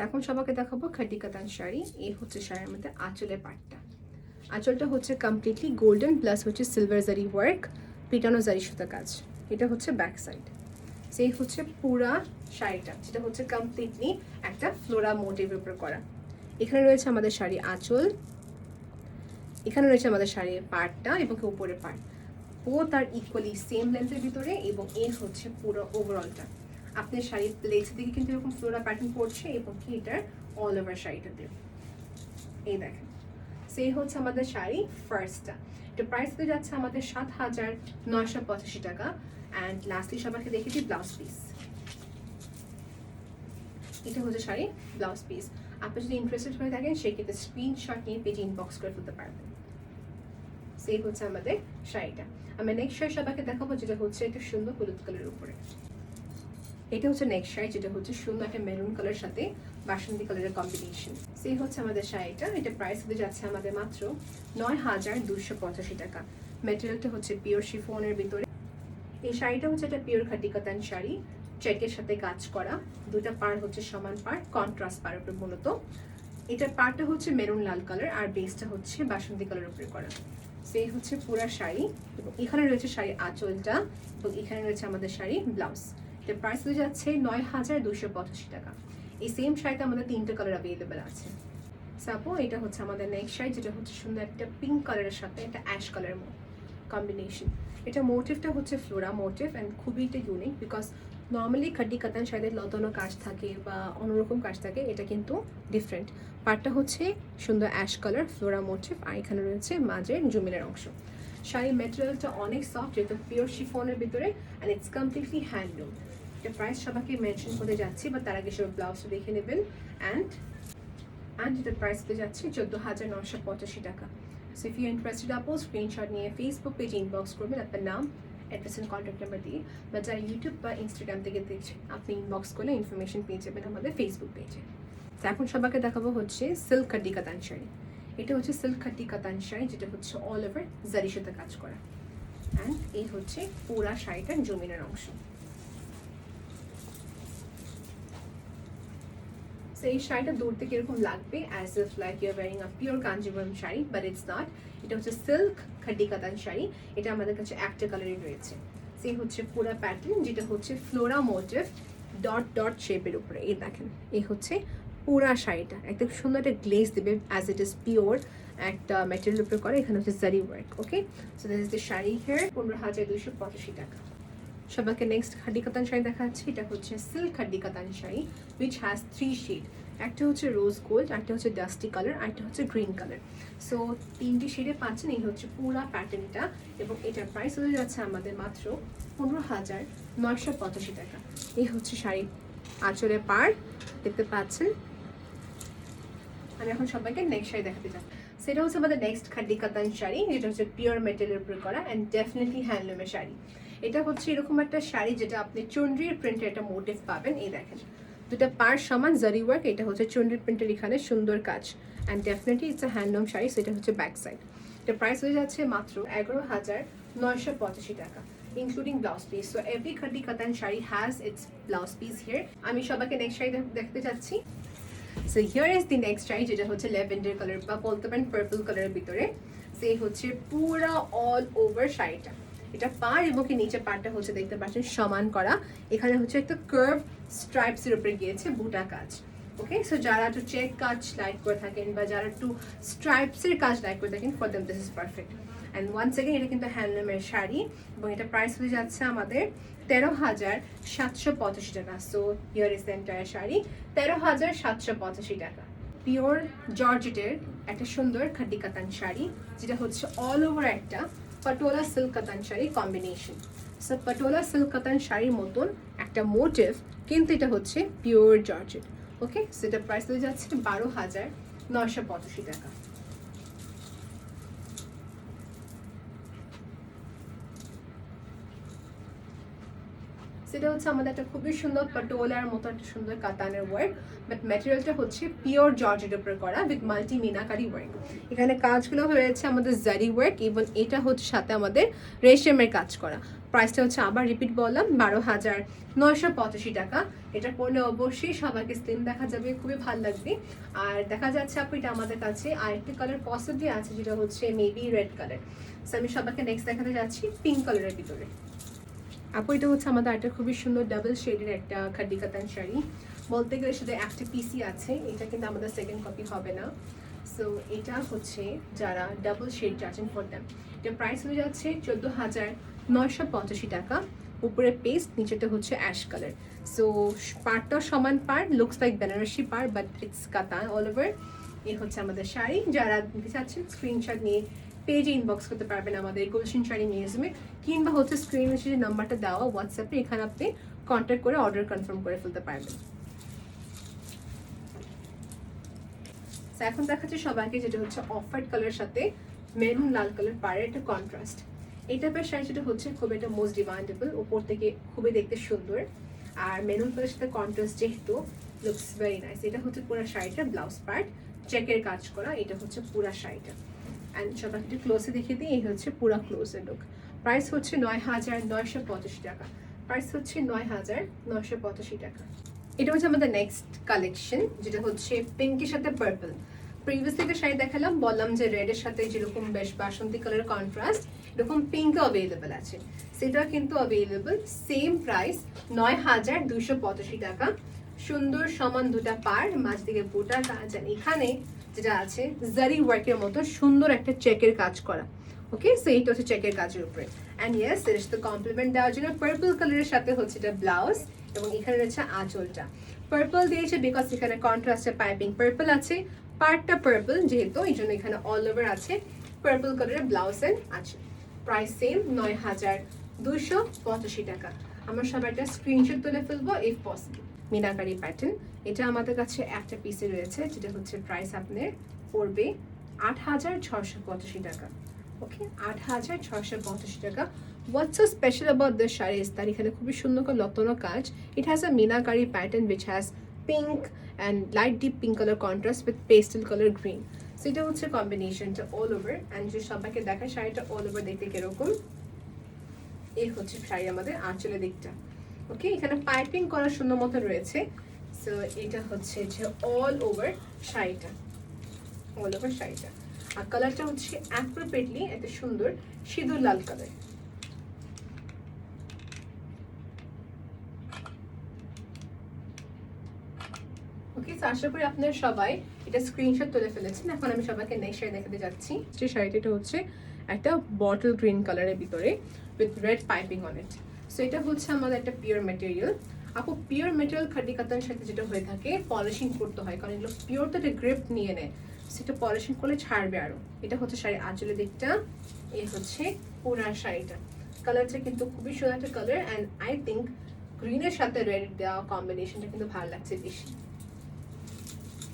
এখন সবাইকে দেখাবো খাটি কাতান শাড়ি। এই হচ্ছে শাড়ির মধ্যে আঁচলের পাটটা। আঁচলটা হচ্ছে কমপ্লিটলি গোল্ডেন প্লাস হচ্ছে সিলভার জারি ওয়ার্ক, পিটানো জারি সুতা কাজ। এটা হচ্ছে ব্যাক সাইড। সেই হচ্ছে পুরা শাড়িটা, যেটা হচ্ছে কমপ্লিটলি একটা ফ্লোরা মোটিভের উপর করা। এখানে রয়েছে আমাদের শাড়ি আঁচল, এখানে রয়েছে আমাদের শাড়ির পাটটা এবং উপরের পাট, ও তার ইকুয়ালি সেম লেন্থের ভিতরে, এবং এর হচ্ছে পুরো ওভারঅলটা। আপনার শাড়ির প্লেটস দিকে কিন্তু এরকম ফ্লোরা প্যাটার্ন পড়ছে এবং কি এটার অল ওভার শাড়িটাতে এই দেখেন। সেই হচ্ছে আমাদের শাড়ি ফার্স্টটা। এটা প্রাইস তো যাচ্ছে আমাদের ৭,৯৮৫ টাকা। অ্যান্ড লাস্টলি সবাইকে দেখে দিই ব্লাউজ পিস। এটা হচ্ছে শাড়ি ব্লাউজ পিস। আপনি যদি ইন্টারেস্টেড হয়ে থাকেন সেক্ষেত্রে স্ক্রিনশট নিয়ে পেজে ইনবক্স করে ফেলতে পারবেন। সেই হচ্ছে আমাদের শাড়িটা। আমি নেক্সট শাড়ি সবাইকে দেখাবো, যেটা হচ্ছে একটা সুন্দর হলুদ কালারের উপরে। এটা হচ্ছে নেক্সট শাড়ি, যেটা হচ্ছে সুন্দর একটা মেরুন কালার সাথে বাসন্তী কালারের কম্বিনেশন। সেই হচ্ছে আমাদের শাড়িটা। এটা প্রাইস হতে যাচ্ছে আমাদের মাত্র ৯,২৮৫ টাকা। ম্যাটেরিয়ালটা হচ্ছে পিওর শিফনের ভিতরে। এই শাড়িটা হচ্ছে একটা পিওর খাটি কাতান শাড়ি, চেকের সাথে কাজ করা। দুটা পার হচ্ছে সমান পার, কন্ট্রাস্ট পার উপরে মূলত। এটার পারটা হচ্ছে মেরুন লাল কালার আর বেসটা হচ্ছে বাসন্তী কালার উপরে করা। সেই হচ্ছে পুরা শাড়ি, এবং এখানে রয়েছে শাড়ি আঁচলটা, এবং এখানে রয়েছে আমাদের শাড়ি ব্লাউজ। এটার প্রাইস হয়ে যাচ্ছে ৯,২৮৫ টাকা। এই সেম শাড়িটা আমাদের 3টে কালার অ্যাভেলেবেল আছে। সাপো এটা হচ্ছে আমাদের নেক্সট শাড়ি, যেটা হচ্ছে সুন্দর একটা পিঙ্ক কালারের সাথে একটা অ্যাশ কালারের কম্বিনেশন। এটা মোটিভটা হচ্ছে ফ্লোরা মোটিভ, অ্যান্ড খুবই এটা ইউনিক, বিকজ নর্মালি খাটি কাতান শাড়িতে লতানো কাজ থাকে বা অন্যরকম কাজ থাকে, এটা কিন্তু ডিফারেন্ট। পাটটা হচ্ছে সুন্দর অ্যাশ কালার ফ্লোরা মোটিভ, আর এখানে রয়েছে মাঝের জমিনের অংশ। শাড়ির ম্যাটেরিয়ালটা অনেক সফট, যেহেতু পিওর শিফনের ভিতরে, অ্যান্ড ইটস কমপ্লিটলি হ্যান্ডলুম। এটা প্রাইস সবাইকে মেনশন করে যাচ্ছি, বা তার আগে সব ব্লাউজটা দেখে নেবেন। অ্যান্ড এটার প্রাইস হতে যাচ্ছে ১৪,৯৮৫ টাকা। সো ইফ ইউ ইন্টারেস্টেড আপু, স্ক্রিনশট নিয়ে ফেসবুক পেজে ইনবক্স করবেন আপনার নাম, অ্যাড্রেস অ্যান্ড কন্ট্যাক্ট নাম্বার দিয়ে, বা যারা ইউটিউব বা ইনস্টাগ্রাম থেকে দেখছেন আপনি ইনবক্স করলে ইনফরমেশন পেয়ে যাবেন আমাদের ফেসবুক পেজে। তো এখন সবাইকে দেখাবো হচ্ছে সিল্ক খাটি কাতান শাড়ি। এটা হচ্ছে সিল্ক খাটি কাতান শাড়ি, যেটা হচ্ছে অল ওভার জারি সুতা কাজ করা। অ্যান্ড এই হচ্ছে পুরা শাড়িটার জমিনের অংশ। সো এই শাড়িটা দূর থেকে এরকম লাগবে as if like you are wearing a pure Kanjivaram sari, but it's not. এটা হচ্ছে সিল্ক খাটি কাতান শাড়ি। এটা আমাদের কাছে একটা কালারই রয়েছে। সেই হচ্ছে পুরো প্যাটার্ন, যেটা হচ্ছে ফ্লোরা মোটিভ ডট ডট শেপের উপরে। এই দেখেন, এই হচ্ছে পুরা শাড়িটা একদম সুন্দর একটা গ্লেজ দেবে, অ্যাজ ইট ইজ পিওর একটা ম্যাটেরিয়াল উপরে করে। এখানে হচ্ছে জারি work. Okay, so this is the sari here, ১৫,২৮৫ টাকা। সবাইকে নেক্সট খাড্ডি কাতান শাড়ি দেখাচ্ছি। এটা হচ্ছে silk খাড্ডি katan sari, which has 3 shade. একটা হচ্ছে রোজ গোল্ড, একটা হচ্ছে ডাস্টি কালার, আর একটা হচ্ছে গ্রিন কালার। সো 3টে শেডে পাচ্ছেন। এই হচ্ছে পুরা প্যাটার্নটা, এবং এটার প্রাইস হয়ে যাচ্ছে আমাদের মাত্র ১৫,৯৮৫ টাকা। এই হচ্ছে শাড়ি আঁচলের পাড়, দেখতে পাচ্ছেন। আমি এখন সবাইকে নেক্সট শাড়ি দেখাতে চাই। সেটা হচ্ছে আমাদের নেক্সট খাড্ডি কাতান শাড়ি, যেটা হচ্ছে পিওর মেটেরিয়ালের উপরে করা, অ্যান্ড ডেফিনেটলি হ্যান্ডলুমের শাড়ি। এটা হচ্ছে এরকম একটা শাড়ি, যেটা আপনি চুনরির প্রিন্টের একটা মোটিভ পাবেন। এই দেখেন, দুটা পার সমান জারি ওয়ার্ক। এটা হচ্ছে চুনরির প্রিন্টের এখানে সুন্দর কাজ, and definitely it's a handloom sari. সেটা হচ্ছে ব্যাক সাইড। এটা প্রাইস হয়ে যাচ্ছে মাত্র ১১,৯৮৫ টাকা, including blouse piece. So every khaddi katan sari has its blouse piece here. আমি সবাইকে নেক্সট শাড়ি দেখতে চাচ্ছি। So here is the next sari, যেটা হচ্ছে ল্যাভেন্ডার কালার বা বলতে পারেন পার্পল কালারের ভিতরে। সেই হচ্ছে পুরা অল ওভার শাড়িটা। এটা পাড় এবং কি নিচে পাড়টা হচ্ছে দেখতে পাচ্ছেন সমান করা। এখানে হচ্ছে একটা কার্ভ স্ট্রাইপসের উপরে গিয়েছে বুটা কাজ। ওকে, সো যারা একটু চেক কাজ লাইক করে থাকেন, বা যারা একটু স্ট্রাইপসের কাজ লাইক করে থাকেন, for them this is perfect. And once again, এটা কিন্তু হ্যান্ডলুমের শাড়ি, এবং এটা প্রাইস হয়ে যাচ্ছে আমাদের ১৩,৭৮৫ টাকা। So here is the entire sari, ১৩,৭৮৫ টাকা। পিওর জর্জেটের একটা সুন্দর খাড্ডি কাতান শাড়ি, যেটা হচ্ছে অল ওভার একটা পাটোলা সিল্ক কাতান sari combination. So patola silk কাতান শাড়ির মতন একটা মোটিভ, কিন্তু এটা হচ্ছে পিওর জর্জেট। ওকে, সেটা প্রাইস হয়ে যাচ্ছে ১২,৯৮৫ টাকা। সেটা হচ্ছে আমাদের একটা খুবই সুন্দর পাটোলার মতো একটা সুন্দর কাতানের ওয়ার্ক, বাট ম্যাটেরিয়ালটা হচ্ছে পিওর জর্জেটের উপর করা উইথ মাল্টি মিনাকারি ওয়ার্ক। এখানে কাজগুলো হয়েছে আমাদের জারি ওয়ার্ক এবং এটা হচ্ছে সাথে আমাদের রেশমের কাজ করা। প্রাইসটা হচ্ছে আবার রিপিট বললাম 12,985 টাকা। এটা পরলে অবশ্যই সবাইকে স্লিম দেখা যাবে, খুবই ভালো লাগবে। আর দেখা যাচ্ছে আপু এটা আমাদের কাছে আরেকটি কালার পসিবলি আছে, যেটা হচ্ছে মেবি রেড কালার। সো আমি সবাইকে নেক্সট দেখাতে যাচ্ছি পিঙ্ক কালারের ভিতরে। আপু এটা হচ্ছে আমাদের একটা খুবই সুন্দর ডাবল শেডের একটা খাড্ডি কাতান শাড়ি। বলতে গেলে শুধু একটা পিসি আছে, এটা কিন্তু আমাদের সেকেন্ড কপি হবে না। সো এটা হচ্ছে যারা ডাবল শেড চাচ্ছেন ফর দ্যাম। এটা প্রাইস হয়ে যাচ্ছে 14,985 টাকা। উপরে পেস্ট, নিচেটা হচ্ছে অ্যাশ কালার। সো পাড়টা সমান পাড়, লুকস লাইক বেনারসি পাড়, বাট ইটস কাতান অল ওভার। এই হচ্ছে আমাদের শাড়ি। যারা নিতে চাচ্ছেন স্ক্রিনশট নিয়ে পেজে ইনবক্স করতে পারবেন আমাদের গুলশান শাড়ি মিউজিয়ামে, কিংবা হচ্ছে স্ক্রিনে যে নাম্বারটা দেওয়া হোয়াটসঅ্যাপে, এখানে আপনি কন্ট্যাক্ট করে অর্ডার কনফার্ম করে ফেলতে পারবেন। এখন দেখাচ্ছি সবাইকে যেটা হচ্ছে অফ হোয়াইট কালারের সাথে মেরুন লাল কালার পাড়ের একটা কন্ট্রাস্ট। এই টাইপের শাড়ি যেটা হচ্ছে খুব একটা মোস্ট ডিমান্ডেবল, উপর থেকে খুবই দেখতে সুন্দর। আর মেরুন কালারের সাথে কন্ট্রাস্ট যেহেতু লুকস ভেরি নাইস। এটা হচ্ছে পুরো শাড়িটা ব্লাউজ পার্ট চেকের কাজ করা, এটা হচ্ছে পুরো শাড়িটা। অ্যান্ড সবাইকে একটু ক্লোজে দেখিয়ে দিই, এই হচ্ছে পুরো ক্লোজের লুক। প্রাইস হচ্ছে 9,985 টাকা। প্রাইস হচ্ছে 9,985 টাকা। এটা হচ্ছে আমাদের নেক্সট কালেকশন, যেটা হচ্ছে পিঙ্কের সাথে পার্পল। প্রিভিয়াসলি একটা শাড়ি দেখালাম, বললাম যে রেডের সাথে যেরকম বেশ বাসন্তী কালার কন্ট্রাস্ট, এরকম পিঙ্কও অ্যাভেলেবেল আছে। সেটা কিন্তু অ্যাভেলেবেল সেম প্রাইস 9,285 টাকা। সুন্দর সমান দুটা পার, মাঝ দিকে বুটা কাজ, আর এখানে যেটা আছে জারি ওয়ার্কের মতো সুন্দর একটা চেকের কাজ করা। ওকে, সো এইটা হচ্ছে চেকের কাজের উপরে। অ্যান্ড ইয়েস, এর সাথে কমপ্লিমেন্ট দেওয়ার জন্য পার্পল কালারের সাথে হচ্ছে এটা ব্লাউজ, এবং এখানে রয়েছে আঁচলটা পার্পল দিয়েছে বিকজ এখানে কন্ট্রাস্টে পাইপিং পার্পল আছে, পার্টটা পার্পল যেহেতু, এই জন্য এখানে অল ওভার আছে পার্পল কালারের ব্লাউজ এন্ড আঁচল। প্রাইস সেম 9,285 টাকা। আমরা সবাইটা স্ক্রিনশট তুলে ফেলবো ইফ পসিবল। মিনাকারি প্যাটার্ন, এটা আমাদের কাছে একটা পিসে রয়েছে, যেটা হচ্ছে প্রাইস আপনার পড়বে 8,685 টাকা। ওকে, 8,685 টাকা। What's so special about this sari is তার এখানে খুবই সুন্দর করে লতানো কাজ। It has a meenakari pattern which has pink and light deep pink color contrast with pastel color green. So এটা হচ্ছে কম্বিনেশনটা অল ওভার। অ্যান্ড যে সবাইকে দেখায় শাড়িটা অল ওভার দেখতে কিরকম, এই হচ্ছে শাড়ি আমাদের আঁচলের দিকটা। ওকে, এখানে পাইপিং করা সুন্দর মতো রয়েছে। সো এটা হচ্ছে যে অল ওভার শাড়িটা, অল ওভার শাড়িটা। আর কালারটা হচ্ছে অ্যাপ্রোপ্রিয়েটলি এত সুন্দর সিঁদুর লাল কালার। ওকে, তো আশা করি আপনারা সবাই এটা স্ক্রিনশট তুলে ফেলেছেন। এখন আমি সবাইকে নেক্সট শাড়ি দেখাতে যাচ্ছি। যে শাড়িটা হচ্ছে একটা বটল গ্রিন কালারের ভিতরে with red piping on it. So এটা হচ্ছে আমাদের একটা পিওর ম্যাটেরিয়াল। আপু পিওর ম্যাটেরিয়াল খাডি কাতানের সাথে যেটা হয়ে থাকে পলিশিং করতে হয়, কারণ এগুলো পিওর তো একটা গ্রিপ নিয়ে নেয়, সেটা পলিশিং করলে ছাড়বে আরো। এটা হচ্ছে শাড়ি আঁচলের দিকটা, এই হচ্ছে পুরা শাড়িটা। কালারটা কিন্তু খুবই সুন্দর একটা কালার, অ্যান্ড আই থিঙ্ক গ্রিনের সাথে রেড দেওয়া কম্বিনেশনটা কিন্তু ভালো লাগছে বেশি।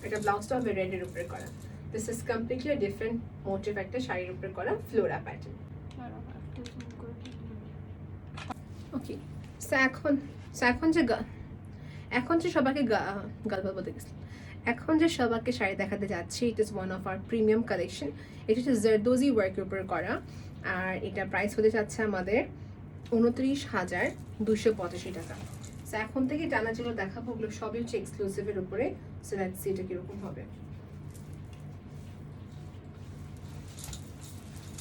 এটা ব্লাউজটা হবে রেডের উপরে করা। This is completely different motive একটা শাড়ির উপরে করা ফ্লোরা প্যাটার্ন। ওকে, এখন যে সবাইকে এখন যে সবাইকে শাড়ি দেখাতে যাচ্ছি, it is one of our premium collection. এটা হচ্ছে জারদোজি ওয়ার্কের উপরে করা, আর এটা প্রাইস হতে যাচ্ছে আমাদের 29,285 টাকা। সো এখন থেকে টানা যেগুলো দেখাবো ওগুলো সবই হচ্ছে এক্সক্লুসিভের উপরে। সো লেটস সি এটা কিরকম হবে।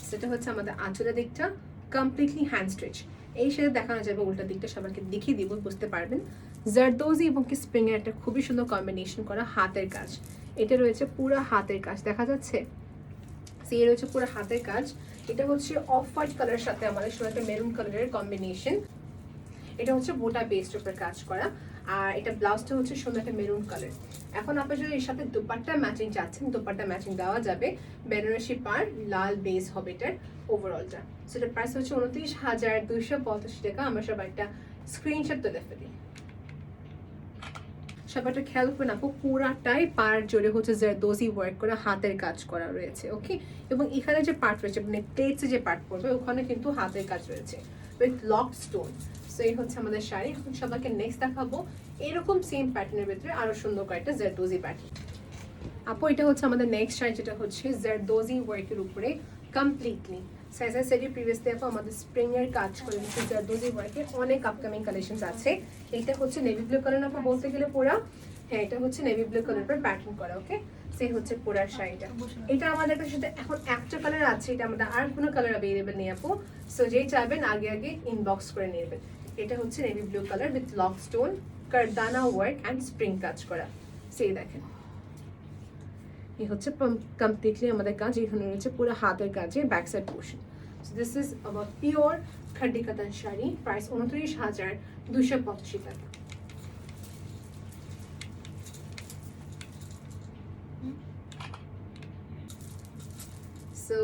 সেটা হচ্ছে আমাদের আঁচলের দিকটা কমপ্লিটলি হ্যান্ড স্ট্রিচ। এই সাথে দেখানো যাবে উল্টা দিকটা, সবাইকে দেখিয়ে দিব, বুঝতে পারবেন। জারদোজি এবং কি স্প্রিং এর একটা খুবই সুন্দর কম্বিনেশন করা হাতের কাজ। এটা রয়েছে পুরো হাতের কাজ, দেখা যাচ্ছে সি রয়েছে পুরো হাতের কাজ। এটা হচ্ছে অফ হোয়াইট কালারের সাথে আমাদের সুন্দর একটা মেরুন কালারের কম্বিনেশন। এটা হচ্ছে বোটা বেস্ট উপরে কাজ করা, আর এটা ব্লাউজটা হচ্ছে সুন্দর একটা মেরুন কালার। এখন আপনি যদি এর সাথে দুপাট্টা ম্যাচিং চাচ্ছেন, দুপাট্টা ম্যাচিং দেওয়া যাবে। বেনারসি পার লাল বেস হবে এটার ওভারঅলটা। সেটার প্রাইস হচ্ছে 29,285 টাকা। আমরা সবাই একটা স্ক্রিনশট তুলে ফেলি। সবাইটা খেয়াল করবেন আপু, পুরাটাই পার জোরে হচ্ছে জারদোজি ওয়ার্ক করা হাতের কাজ করা রয়েছে। ওকে, এবং এখানে যে পার্ট রয়েছে মানে প্লেটসে যে পার্ট পড়বে ওখানে কিন্তু হাতের কাজ রয়েছে উইথ লক স্টোন। সো এই হচ্ছে আমাদের শাড়ি। এখন সবাইকে নেক্সট দেখাবো এরকম সেম প্যাটার্নের ভিতরে আরো সুন্দর কয়েকটা জারদোজি প্যাটার্ন। আপু এটা হচ্ছে আমাদের নেক্সট শাড়ি, যেটা হচ্ছে জারদোজি ওয়ার্কের উপরে completely. As I said previously আপু, আমাদের স্প্রিং এর কাজ করে দিচ্ছে জারদোজি ওয়ার্কের অনেক আপকামিং কালেকশনস আছে। এটা হচ্ছে নেভি ব্লু কালার আপু বলতে গেলে পুরা, হ্যাঁ এটা হচ্ছে নেভি ব্লু কালার পর প্যাটার্ন করা। ওকে, সেই হচ্ছে পুরার শাড়িটা। এটা আমাদের কাছে এখন একটা কালার আছে, এটা আমাদের আর কোনো কালার অ্যাভেলেবেল নেই আপু। সো যেই চাইবেন আগে আগে ইনবক্স করে নেবেন। এটা হচ্ছে navy blue colour with lock stone, kardana work and spring কাজ করা। সেই দেখেন, এই হচ্ছে কমপ্লিটলি আমাদের কাজ। এখানে রয়েছে পুরো হাতের কাজে back side portion. So this is আবার পিওর খাড্ডি কাতান শাড়ি, প্রাইস 29,285 টাকা। সো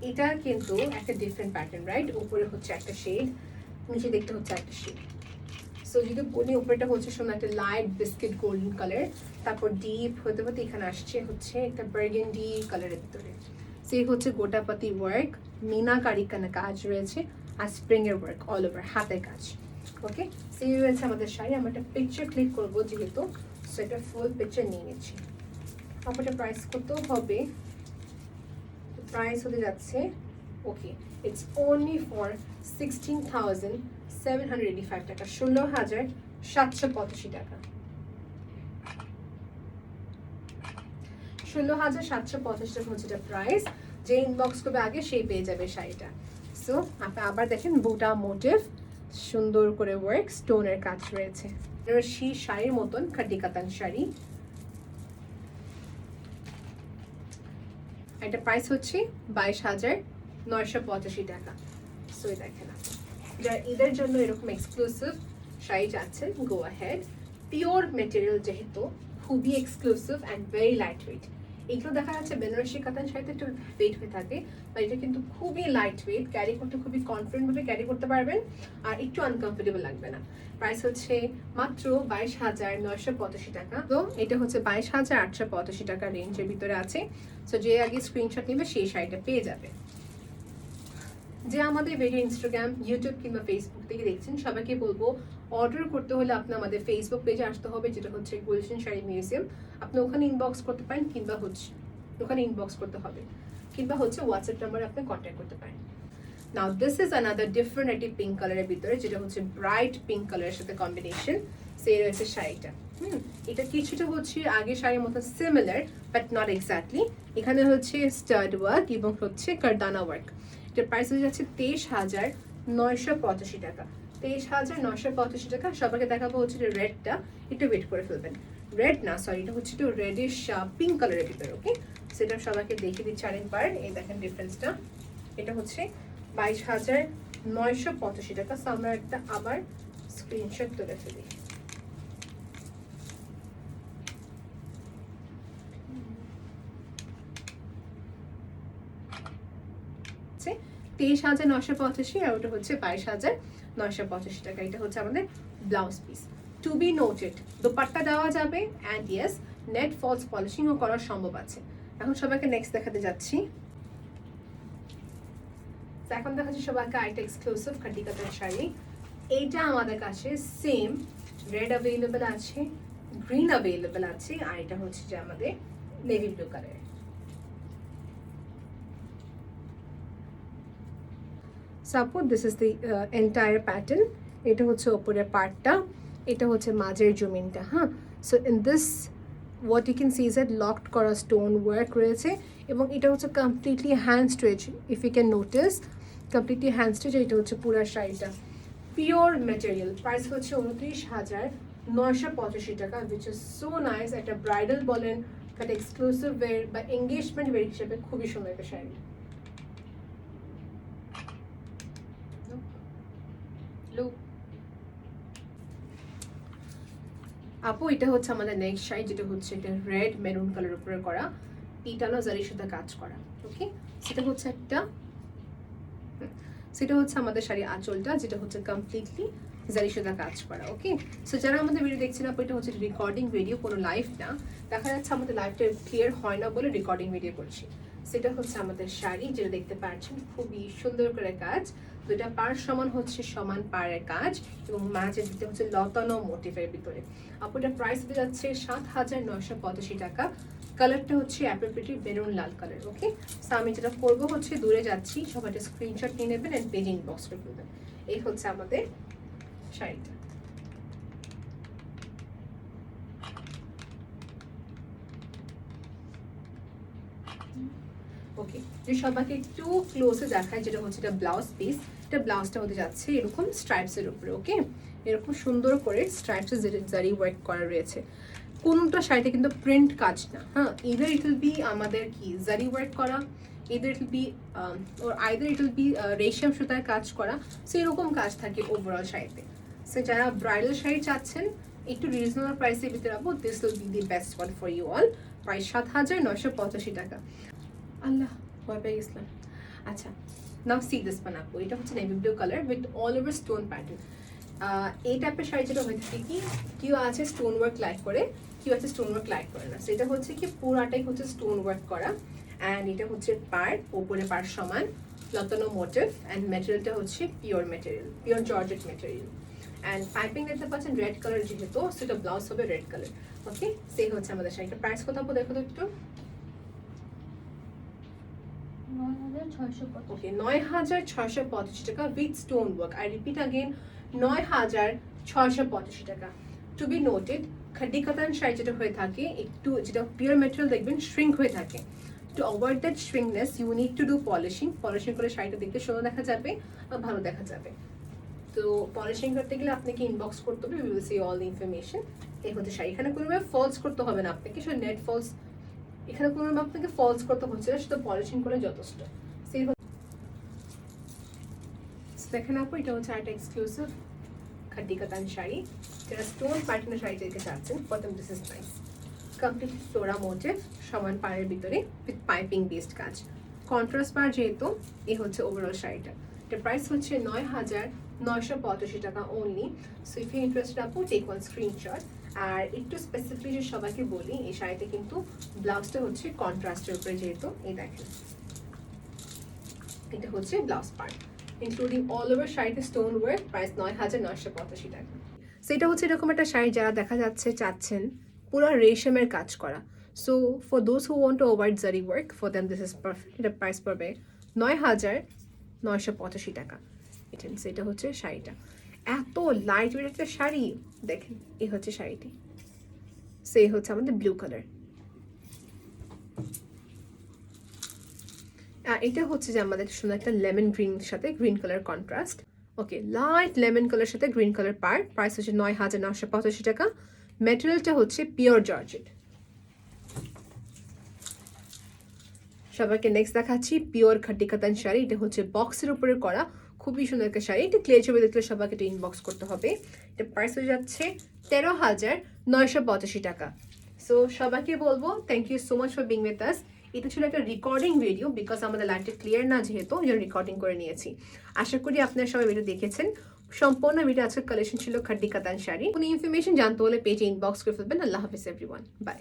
এটা কিন্তু একটা ডিফারেন্ট প্যাটার্ন, রাইট? উপরে হচ্ছে একটা শেড, নিচে দেখতে হচ্ছে একটা শেড। সো যদি বলি উপরেটা হচ্ছে শোনা একটা লাইট বিস্কিট গোল্ডেন কালার, তারপর ডিপ হতে হতে এখানে আসছে হচ্ছে একটা বার্গেন্ডি কালারের ভিতরে। সেই হচ্ছে গোটাপাতি ওয়ার্ক, মিনাকারি কাজ রয়েছে, আর স্প্রিং এর ওয়ার্ক অল ওভার হাতের কাজ। ওকে, সেই রয়েছে আমাদের শাড়ি। আমরা একটা পিকচার ক্লিক করবো যেহেতু, সো এটা ফুল পিকচার নিয়ে নিচ্ছি। আপনার প্রাইস কত হবে? প্রাইস হতে যাচ্ছে, ওকে, ইটস অনলি ফর 16,785 টাকা, 16,785 টাকা, 16,785 টাকা হচ্ছে এটা প্রাইস। যে ইনবক্স করবে আগে সেই পেয়ে যাবে শাড়িটা। সো আপনি আবার দেখেন বুটা মোটিভ, সুন্দর করে ওয়ার্ক, স্টোনের কাজ রয়েছে। শি শাড়ির মতন খাড্ডি কাতান শাড়ি। এটা প্রাইস হচ্ছে 22,985 টাকা। সো দেখেন, যারা ঈদের জন্য এরকম এক্সক্লুসিভ শাড়ি চাচ্ছেন, গো আহেড। পিওর মেটেরিয়াল যেহেতু, খুবই exclusive and very light weight. এগুলো দেখা যাচ্ছে বেনারসি কাতান শাড়িতে একটু ওয়েট হয়ে থাকে, বা এটা কিন্তু খুবই লাইট ওয়েট, ক্যারি করতে খুবই কনফিডেন্টভাবে ক্যারি করতে পারবেন, আর একটু আনকমফোর্টেবল লাগবে না। প্রাইস হচ্ছে মাত্র 22,985 টাকা। তো এটা হচ্ছে 22,885 টাকা রেঞ্জের ভিতরে আছে। সো যে আগে স্ক্রিনশট নেবে সেই শাড়িটা পেয়ে যাবে। যে আমাদের ভিডিও ইনস্টাগ্রাম, ইউটিউব কিংবা ফেসবুক থেকে দেখছেন, সবাইকে বলবো অর্ডার করতে হলে আপনি আমাদের ফেসবুক পেজে আসতে হবে, যেটা হচ্ছে গুলশান শাড়ি মিউজিয়াম। আপনি ওখানে ইনবক্স করতে পারেন, কিংবা হচ্ছে ওখানে ইনবক্স করতে হবে, কিংবা হচ্ছে হোয়াটসঅ্যাপ নাম্বারে আপনি কন্ট্যাক্ট করতে পারেন। নাও দিস ইজ আনাদার ডিফারেন্ট একটি পিঙ্ক কালারের ভিতরে, যেটা হচ্ছে ব্রাইট পিঙ্ক কালারের সাথে কম্বিনেশন। সেই রয়েছে শাড়িটা। এটা কিছুটা হচ্ছে আগে শাড়ির মতো সিমিলার, বাট নট এক্স্যাক্টলি। এখানে হচ্ছে স্টাড ওয়ার্ক এবং হচ্ছে কারদানা ওয়ার্ক। এটার প্রাইস হয়ে যাচ্ছে 23,985 টাকা, 23,985 টাকা। সবাইকে দেখাবো হচ্ছে রেডটা, একটু ওয়েট করে ফেলবেন। রেড না, সরি, এটা হচ্ছে একটু রেডিশ পিঙ্ক কালারের ভিতরে। ওকে, সেটা সবাইকে দেখিয়ে দিচ্ছি আরেকবার। এই দেখেন ডিফারেন্সটা। এটা হচ্ছে 22,985 টাকা। সো আমরা একটা আবার স্ক্রিনশট তুলে ফেলি। হচ্ছে 23,985, আর ওটা হচ্ছে 22,985 টাকা। এটা হচ্ছে আমাদের blouse piece. To be noted, dupatta দেওয়া যাবে, অ্যান্ড ইয়েস নেট ফলস পলিশিংও করা সম্ভব আছে। এখন সবাইকে নেক্সট দেখাতে যাচ্ছি। এখন দেখাচ্ছি সবাইকে আরেকটা এক্সক্লুসিভ খাড্ডি কাতান শাড়ি। এইটা আমাদের কাছে সেম রেড অ্যাভেলেবেল আছে, গ্রিন অ্যাভেলেবেল আছে, আর এটা হচ্ছে যে আমাদের navy blue colour. Suppose this is the entire pattern. এটা হচ্ছে ওপরের পার্টটা, এটা হচ্ছে মাঝের জমিনটা। হ্যাঁ, so in this what you can see is that locked করা স্টোন ওয়ার্ক রয়েছে, এবং এটা হচ্ছে completely hand stitch. If you can notice, completely hand stitch. এটা হচ্ছে পুরো শাড়িটা পিওর ম্যাটেরিয়াল। প্রাইস হচ্ছে 29,985 টাকা, উইচ ইজ সো নাইস। একটা ব্রাইডাল বলেন, বাট এক্সক্লুসিভ ওয়্যার বা এঙ্গেজমেন্ট ওয়্যার হিসেবে খুবই সুন্দর একটা শাড়ি। আপু এটা হচ্ছে আমাদের নেক্সট শাড়ি, যেটা হচ্ছে এটা রেড মেরুন কালার উপরে করা, ইটানো জারির সাথে কাজ করা। ওকে, সেটা হচ্ছে একটা, সেটা হচ্ছে আমাদের শাড়ি আঁচলটা, যেটা হচ্ছে কমপ্লিটলি জারির সাথে কাজ করা। ওকে, সো যারা আমাদের ভিডিও দেখছেন আপু, এটা হচ্ছে রেকর্ডিং ভিডিও, কোনো লাইভ না। দেখা যাচ্ছে আমাদের লাইভটা ক্লিয়ার হয় না বলে রেকর্ডিং ভিডিও করছি। সেটা হচ্ছে আমাদের শাড়ি, যেটা দেখতে পাচ্ছেন খুবই সুন্দর করে কাজ, দুটা পার সমান হচ্ছে সমান পাড়ের কাজ, এবং মাঝে দিতে হচ্ছে লতানো মোটিভের ভিতরে। আপুটার প্রাইস হতে যাচ্ছে 7,985 টাকা। কালারটা হচ্ছে অ্যাপ্রোপ্রিয়েটলি বেরুন লাল কালার। ওকে, সো আমি যেটা করবো হচ্ছে দূরে যাচ্ছি, সবাই স্ক্রিনশট নিয়ে নেবেন অ্যান্ড পেজ ইনবক্স করে ফেলবেন। এই হচ্ছে আমাদের শাড়িটা। ওকে, যে সবাইকে একটু ক্লোজে দেখায়, যেটা হচ্ছে এটা ব্লাউজ পিস। এটা ব্লাউজটা হতে যাচ্ছে এরকম স্ট্রাইপসের উপরে। ওকে, এরকম সুন্দর করে স্ট্রাইপসের জারি ওয়ার্ক করা রয়েছে। কোনটা শাড়িতে কিন্তু প্রিন্ট কাজ না, হ্যাঁ, ইদার ইট উইল বি আমাদের কি জারি ওয়ার্ক করা, either it will be or either it will be রেশম সুতার কাজ করা। সো এরকম কাজ থাকে ওভারঅল শাড়িতে। সো যারা ব্রাইডাল শাড়ি চাচ্ছেন একটু রিজনেবল প্রাইসের ভিতরে রাখবো, this will be the best one for you all. Price 7,985 টাকা। আল্লাহ, ভয় পেয়ে গেছিলাম। আচ্ছা, নাও সি দিস ওয়ান আপু। এটা হচ্ছে navy blue colour with all over stone pattern. এই টাইপের শাড়ি যেটা হয়ে থাকে কি, কেউ আছে স্টোন ওয়ার্ক লাইক করে, কেউ আছে স্টোন ওয়ার্ক লাইক করে না। সেটা হচ্ছে কি পুরাটাই হচ্ছে স্টোন ওয়ার্ক করা, অ্যান্ড এটা হচ্ছে পার্ট, ওপরে পার্ট সমান, লতানো মোটিভ, অ্যান্ড ম্যাটেরিয়ালটা হচ্ছে pure material, pure georgette material. And piping দেখতে পাচ্ছেন রেড কালার, যেহেতু সেটা ব্লাউজ হবে রেড কালার। ওকে, সেই হচ্ছে আমাদের শাড়িটা। প্রাইস কত আপু দেখো তো একটু। ওকে, 9,685 টাকা with stone work. I repeat again, 9,685 টাকা। Two be noted, খাড্ডি katan sari যেটা হয়ে থাকে, একটু যেটা পিওর ম্যাটেরিয়াল দেখবেন শ্রিঙ্ক হয়ে থাকে। To avoid that shrinkness you need to do polishing. Polishing করে শাড়িটা দেখতে সুন্দর দেখা যাবে, ভালো দেখা যাবে। তো পলিশিং করতে গেলে আপনাকে ইনবক্স করতে হবে, we will see all the information. এই হচ্ছে শাড়ি। এখানে কোনোভাবে ফলস করতে হবে না আপনাকে, শুধু নেট ফলস, এখানে কোনো আপনাকে ফলস করতে হচ্ছে না, শুধু পলিশিং করে যথেষ্ট। দেখেন আপু, এটা হচ্ছে একটা এক্সক্লুসিভ খাড্ডি কাতান শাড়ি, যারা স্টোন প্যাটার্নের শাড়ি দেখতে চাচ্ছেন। প্রথম, this is nice complete flora motive, সমান পাড়ের ভিতরে উইথ পাইপিং বেসড কাজ, কন্ট্রাস্ট পার যেহেতু। এই হচ্ছে ওভারঅল শাড়িটা। এটার প্রাইস হচ্ছে 9,985 টাকা only. So if you interested আপু, টেক ওয়ান স্ক্রিনশট। আর একটু স্পেসিফিকলি সবাইকে বলি, এই শাড়িতে কিন্তু ব্লাউজটা হচ্ছে কন্ট্রাস্টের উপরে, যেহেতু এই দেখেন এটা হচ্ছে blouse part, including all over শাড়িতে স্টোন ওয়ার্ক। প্রাইস 9,985 টাকা। সেটা হচ্ছে এরকম একটা শাড়ি যারা দেখা যাচ্ছে চাচ্ছেন পুরো রেশমের কাজ করা। So for those who want to avoid zari work, for them this is perfect. এটা প্রাইস পড়বে 9,985 টাকা। এটা হচ্ছে শাড়িটা। এত লাইট ওয়েট একটা শাড়ি, দেখেন এই হচ্ছে শাড়িটি। সেই হচ্ছে আমাদের ব্লু কালার। এটা হচ্ছে যে আমাদের সুন্দর একটা লেমন গ্রিন সাথে গ্রিন কালার কন্ট্রাস্ট। ওকে, লাইট লেমন কালার সাথে গ্রিন কালার পার। প্রাইস হচ্ছে 9,985 টাকা। ম্যাটেরিয়ালটা হচ্ছে পিওর জর্জেট। সবাইকে নেক্সট দেখাচ্ছি পিওর খাড্ডি কাতান শাড়ি। এটা হচ্ছে বক্সের উপরে করা, খুবই সুন্দর একটা শাড়ি। এটা ক্লিয়ার ছবি দেখলে সবাইকে এটা ইনবক্স করতে হবে। এটা প্রাইস হয়ে যাচ্ছে 13,985 টাকা। সো সবাইকে বলবো thank you so much for being with us. এটা ছিল একটা রেকর্ডিং ভিডিও, বিকজ আমাদের লাইটটা ক্লিয়ার না, যেহেতু রেকর্ডিং করে নিয়েছি। আশা করি আপনারা সবাই ভিডিও দেখেছেন। সম্পূর্ণ ভিডিও আজকের কালেকশন ছিল খাড্ডি কাতান শাড়ি। কোনো ইনফরমেশন জানতে হলে পেজে ইনবক্স করে ফেলবেন। আল্লাহ হাফিজ এভরিওয়ান, বাই।